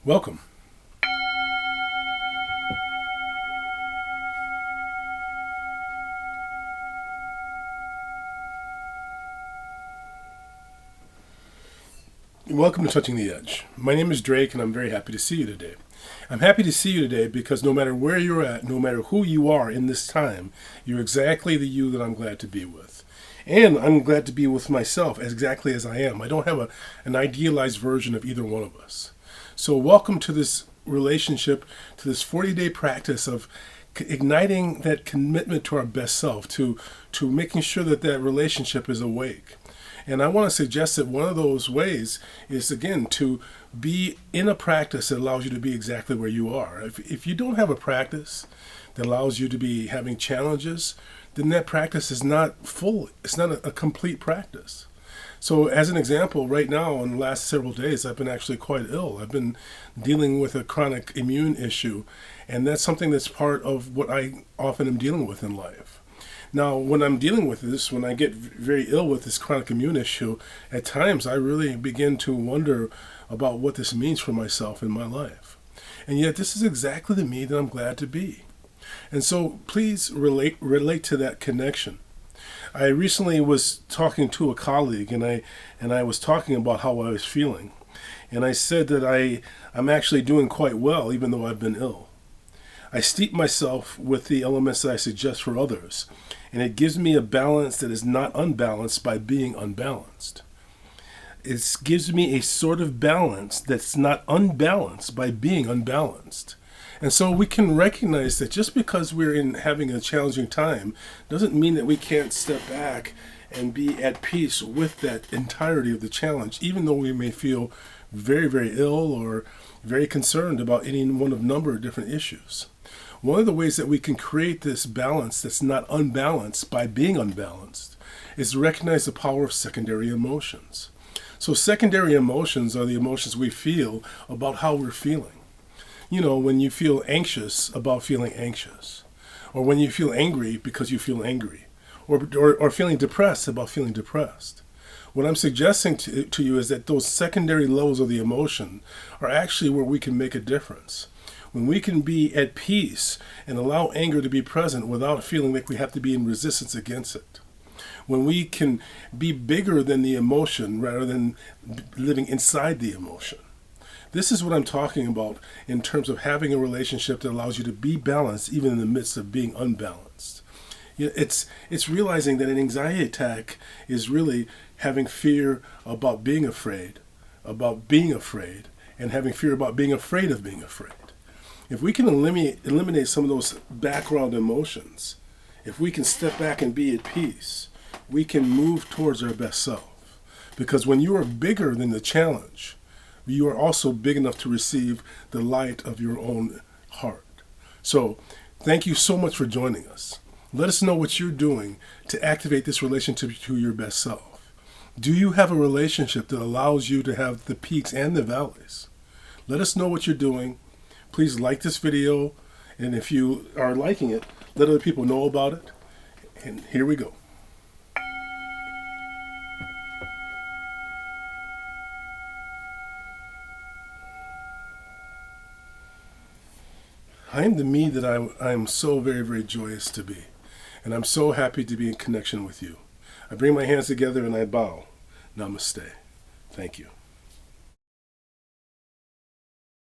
Welcome. Welcome to Touching the Edge. My name is Drake and I'm very happy to see you today. I'm happy to see you today because no matter where you're at, no matter who you are in this time, you're exactly the you that I'm glad to be with. And I'm glad to be with myself exactly as I am. I don't have an idealized version of either one of us. So welcome to this relationship, to this 40-day practice of igniting that commitment to our best self, to making sure that that relationship is awake. And I want to suggest that one of those ways is, again, to be in a practice that allows you to be exactly where you are. If you don't have a practice that allows you to be having challenges, then that practice is not full. It's not a complete practice. So as an example, right now, in the last several days, I've been actually quite ill. I've been dealing with a chronic immune issue, and that's something that's part of what I often am dealing with in life. Now, when I'm dealing with this, when I get very ill with this chronic immune issue, at times I really begin to wonder about what this means for myself in my life. And yet this is exactly the me that I'm glad to be. And so please relate to that connection. I recently was talking to a colleague and I was talking about how I was feeling. And I said that I'm actually doing quite well even though I've been ill. I steep myself with the elements that I suggest for others, and it gives me a balance that is not unbalanced by being unbalanced. It gives me a sort of balance that's not unbalanced by being unbalanced. And so we can recognize that just because we're having a challenging time doesn't mean that we can't step back and be at peace with that entirety of the challenge, even though we may feel very, very ill or very concerned about any one of a number of different issues. One of the ways that we can create this balance that's not unbalanced by being unbalanced is to recognize the power of secondary emotions. So secondary emotions are the emotions we feel about how we're feeling. You know, when you feel anxious about feeling anxious, or when you feel angry because you feel angry, or feeling depressed about feeling depressed. What I'm suggesting to you is that those secondary levels of the emotion are actually where we can make a difference. When we can be at peace and allow anger to be present without feeling like we have to be in resistance against it. When we can be bigger than the emotion rather than living inside the emotion. This is what I'm talking about in terms of having a relationship that allows you to be balanced even in the midst of being unbalanced. It's realizing that an anxiety attack is really having fear about being afraid, and having fear about being afraid of being afraid. If we can eliminate some of those background emotions, if we can step back and be at peace, we can move towards our best self. Because when you are bigger than the challenge, you are also big enough to receive the light of your own heart. So, thank you so much for joining us. Let us know what you're doing to activate this relationship to your best self. Do you have a relationship that allows you to have the peaks and the valleys? Let us know what you're doing. Please like this video, and if you are liking it, let other people know about it. And here we go. I am the me that I am so very, very joyous to be. And I'm so happy to be in connection with you. I bring my hands together and I bow. Namaste. Thank you.